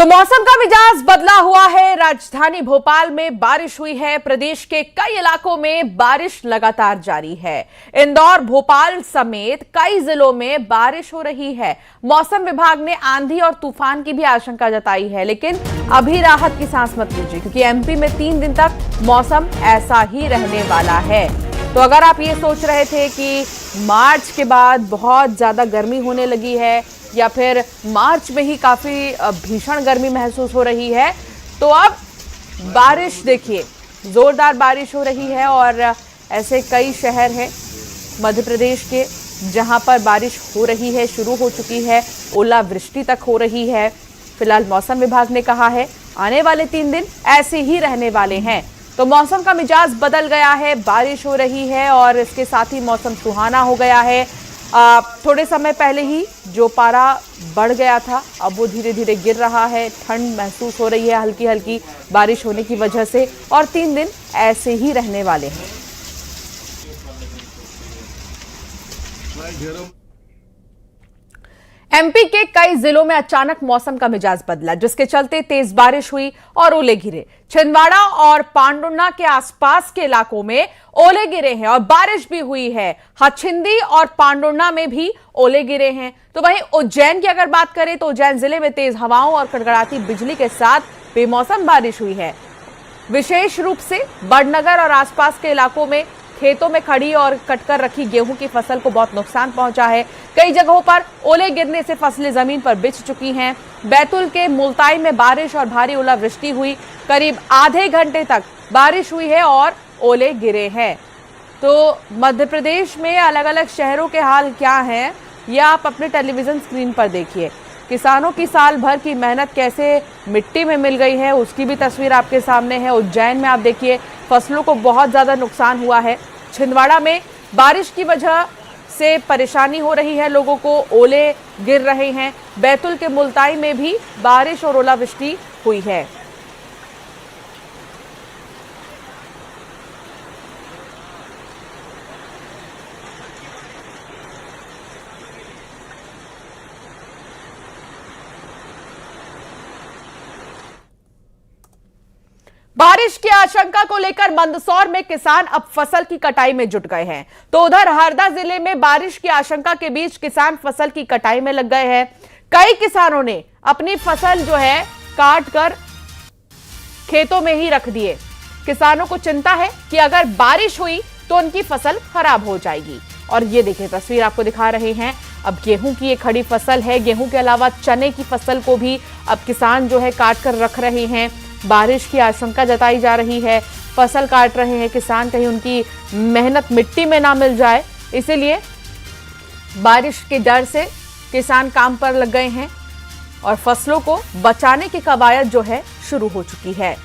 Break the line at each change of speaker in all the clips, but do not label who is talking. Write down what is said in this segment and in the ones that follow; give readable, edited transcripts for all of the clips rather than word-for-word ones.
तो मौसम का मिजाज बदला हुआ है। राजधानी भोपाल में बारिश हुई है। प्रदेश के कई इलाकों में बारिश लगातार जारी है। इंदौर, भोपाल समेत कई जिलों में बारिश हो रही है। मौसम विभाग ने आंधी और तूफान की भी आशंका जताई है, लेकिन अभी राहत की सांस मत लीजिए, क्योंकि एमपी में 3 दिन तक मौसम ऐसा ही रहने वाला है। तो अगर आप ये सोच रहे थे कि मार्च के बाद बहुत ज्यादा गर्मी होने लगी है या फिर मार्च में ही काफी भीषण गर्मी महसूस हो रही है, तो अब बारिश देखिए, जोरदार बारिश हो रही है। और ऐसे कई शहर हैं मध्य प्रदेश के जहां पर बारिश हो रही है, शुरू हो चुकी है, ओलावृष्टि तक हो रही है। फिलहाल मौसम विभाग ने कहा है आने वाले 3 दिन ऐसे ही रहने वाले हैं। तो मौसम का मिजाज बदल गया है, बारिश हो रही है और इसके साथ ही मौसम सुहाना हो गया है। थोड़े समय पहले ही जो पारा बढ़ गया था, अब वो धीरे धीरे गिर रहा है। ठंड महसूस हो रही है हल्की हल्की बारिश होने की वजह से, और 3 दिन ऐसे ही रहने वाले हैं। एमपी के कई जिलों में अचानक मौसम का मिजाज बदला, जिसके चलते तेज बारिश हुई और ओले गिरे। छिंदवाड़ा और पांडुर्ना के आसपास के इलाकों में ओले गिरे हैं और बारिश भी हुई है। हछिंदी और पांडुर्ना में भी ओले गिरे हैं। तो वहीं उज्जैन की अगर बात करें तो उज्जैन जिले में तेज हवाओं और कड़कड़ाती बिजली के साथ बेमौसम बारिश हुई है। विशेष रूप से बड़नगर और आसपास के इलाकों में खेतों में खड़ी और कटकर रखी गेहूं की फसल को बहुत नुकसान पहुंचा है। कई जगहों पर ओले गिरने से फसलें जमीन पर बिछ चुकी हैं। बैतूल के मुल्ताई में बारिश और भारी ओलावृष्टि हुई। करीब आधे घंटे तक बारिश हुई है और ओले गिरे हैं। तो मध्य प्रदेश में अलग अलग शहरों के हाल क्या हैं, यह आप अपने टेलीविजन स्क्रीन पर देखिए। किसानों की साल भर की मेहनत कैसे मिट्टी में मिल गई है, उसकी भी तस्वीर आपके सामने है। उज्जैन में आप देखिए, फसलों को बहुत ज्यादा नुकसान हुआ है। छिंदवाड़ा में बारिश की वजह से परेशानी हो रही है लोगों को, ओले गिर रहे हैं। बैतूल के मुल्ताई में भी बारिश और ओलावृष्टि हुई है। बारिश की आशंका को लेकर मंदसौर में किसान अब फसल की कटाई में जुट गए हैं। तो उधर हरदा जिले में बारिश की आशंका के बीच किसान फसल की कटाई में लग गए हैं। कई किसानों ने अपनी फसल जो है काट कर खेतों में ही रख दिए। किसानों को चिंता है कि अगर बारिश हुई तो उनकी फसल खराब हो जाएगी। और ये देखिए, तस्वीर आपको दिखा रहे हैं, अब गेहूं की ये खड़ी फसल है। गेहूं के अलावा चने की फसल को भी अब किसान जो है काट कर रख रहे हैं। बारिश की आशंका जताई जा रही है, फसल काट रहे हैं किसान, कहीं उनकी मेहनत मिट्टी में ना मिल जाए, इसीलिए बारिश के डर से किसान काम पर लग गए हैं और फसलों को बचाने की कवायद जो है शुरू हो चुकी है।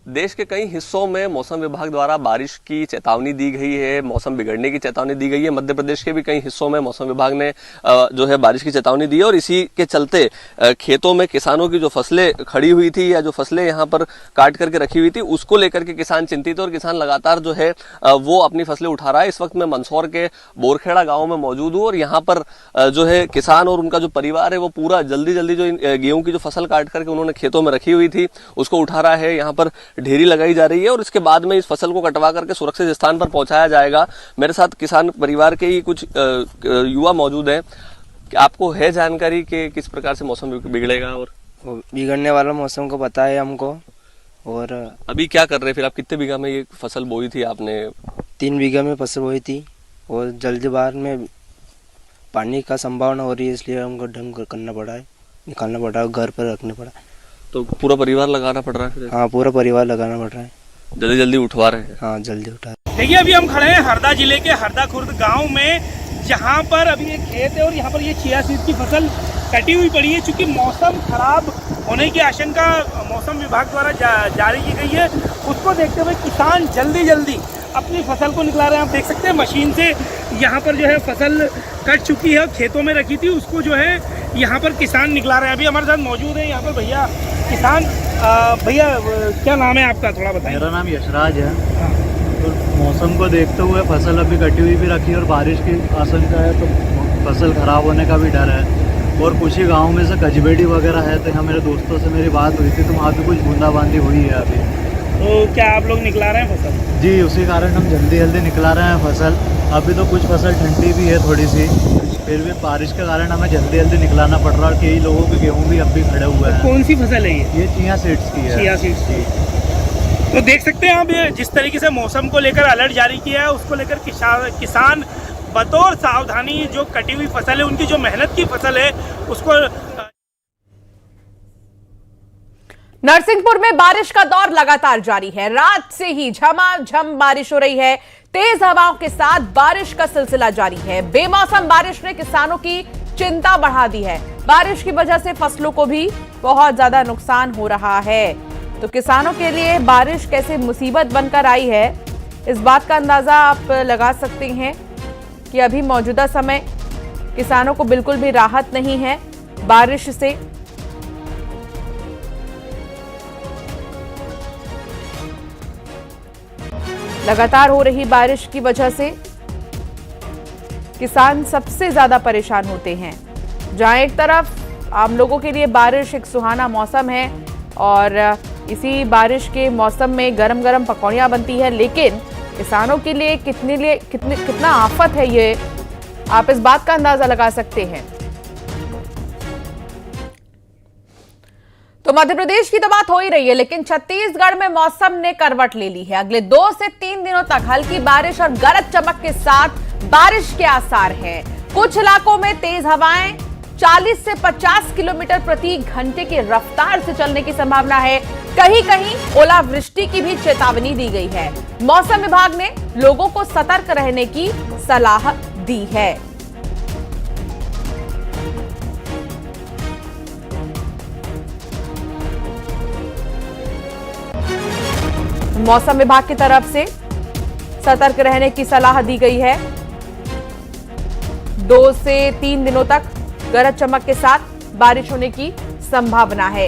देश के कई हिस्सों में मौसम विभाग द्वारा बारिश की चेतावनी दी गई है, मौसम बिगड़ने की चेतावनी दी गई है। मध्य प्रदेश के भी कई हिस्सों में मौसम विभाग ने जो है बारिश की चेतावनी दी है और इसी के चलते खेतों में किसानों की जो फसलें खड़ी हुई थी या जो फसलें यहाँ पर काट करके रखी हुई थी, उसको लेकर के किसान चिंतित है और किसान लगातार जो है वो अपनी फसलें उठा रहा है। इस वक्त मैं मंदसौर के बोरखेड़ा गाँव में मौजूद हूँ और यहाँ पर जो है किसान और उनका जो परिवार है वो पूरा जल्दी जल्दी जो गेहूं की जो फसल काट करके उन्होंने खेतों में रखी हुई थी उसको उठा रहा है। यहाँ पर ढेरी लगाई जा रही है और इसके बाद में इस फसल को कटवा करके सुरक्षित स्थान पर पहुंचाया जाएगा। मेरे साथ किसान परिवार के ही कुछ युवा मौजूद हैं। आपको है जानकारी कि किस प्रकार से मौसम बिगड़ेगा? और
बिगड़ने वाला मौसम को पता है हमको। और
अभी क्या कर रहे हैं फिर आप? कितने बीघा में ये फसल बोई थी आपने?
3 बीघा में फसल बोई थी और जल्दबाज में पानी का संभावना हो रही है, इसलिए हमको ढंग करना पड़ा है, निकालना पड़ा है, घर पर रखना पड़ा।
तो पूरा परिवार लगाना पड़ रहा है?
हाँ, पूरा परिवार लगाना पड़ रहा है।
जल्दी जल्दी उठवा रहे हैं?
हाँ, जल्दी उठा।
देखिए, अभी हम खड़े हैं हरदा जिले के हरदा खुर्द गांव में, जहां पर अभी एक खेत है और यहाँ पर ये चिया सीड की फसल कटी हुई पड़ी है। चूंकि मौसम खराब होने की आशंका मौसम विभाग द्वारा जारी की गई है, उसको देखते हुए किसान जल्दी जल्दी अपनी फसल को निकला रहे हैं। आप देख सकते हैं मशीन से यहाँ पर जो है फसल कट चुकी है, खेतों में रखी थी, उसको जो है यहाँ पर किसान निकला रहे हैं। अभी हमारे साथ मौजूद है यहाँ पर भैया, किसान भैया क्या नाम है आपका, थोड़ा बताइए।
मेरा नाम यशराज है। तो मौसम को देखते हुए फसल अभी कटी हुई भी रखी है और बारिश की आशंका है, तो फसल खराब होने का भी डर है। और कुछ ही गाँव में से कजबेड़ी वगैरह है, तो यहाँ मेरे दोस्तों से मेरी बात हुई थी, तो वहाँ भी कुछ बूंदाबांदी हुई है अभी।
तो क्या आप लोग निकला रहे हैं फसल?
जी, उसी कारण हम जल्दी निकला रहे हैं फसल। अभी तो कुछ फसल ठंडी भी है थोड़ी सी, फिर भी बारिश के कारण हमें जल्दी निकलाना पड़ रहा है। और कई लोगों के गेहूँ भी अब भी खड़े हुए हैं।
कौन सी फसल है
ये चिया सीड्स की है।
चिया सीड्स की। तो देख सकते हैं आप, ये जिस तरीके से मौसम को लेकर अलर्ट जारी किया है, उसको लेकर किसान बतौर सावधानी जो कटी हुई फसल है, उनकी जो मेहनत की फसल है उसको।
नरसिंहपुर में बारिश का दौर लगातार जारी है। रात से ही झमाझम बारिश हो रही है। तेज हवाओं के साथ बारिश का सिलसिला जारी है। बेमौसम बारिश ने किसानों की चिंता बढ़ा दी है। बारिश की वजह से फसलों को भी बहुत ज्यादा नुकसान हो रहा है। तो किसानों के लिए बारिश कैसे मुसीबत बनकर आई है, इस बात का अंदाजा आप लगा सकते हैं कि अभी मौजूदा समय किसानों को बिल्कुल भी राहत नहीं है बारिश से। लगातार हो रही बारिश की वजह से किसान सबसे ज्यादा परेशान होते हैं। जहां एक तरफ आम लोगों के लिए बारिश एक सुहाना मौसम है और इसी बारिश के मौसम में गरम गरम पकौड़ियां बनती है, लेकिन किसानों के लिए कितना आफत है ये, आप इस बात का अंदाजा लगा सकते हैं। तो मध्य प्रदेश की तो बात हो ही रही है, लेकिन छत्तीसगढ़ में मौसम ने करवट ले ली है। अगले 2 से 3 दिनों तक हल्की बारिश और गरज चमक के साथ बारिश के आसार हैं। कुछ इलाकों में तेज हवाएं 40 से 50 किलोमीटर प्रति घंटे की रफ्तार से चलने की संभावना है। कहीं कहीं ओलावृष्टि की भी चेतावनी दी गई है। मौसम विभाग ने लोगों को सतर्क रहने की सलाह दी है। मौसम विभाग की तरफ से सतर्क रहने की सलाह दी गई है। 2 से 3 दिनों तक गरज चमक के साथ बारिश होने की संभावना है।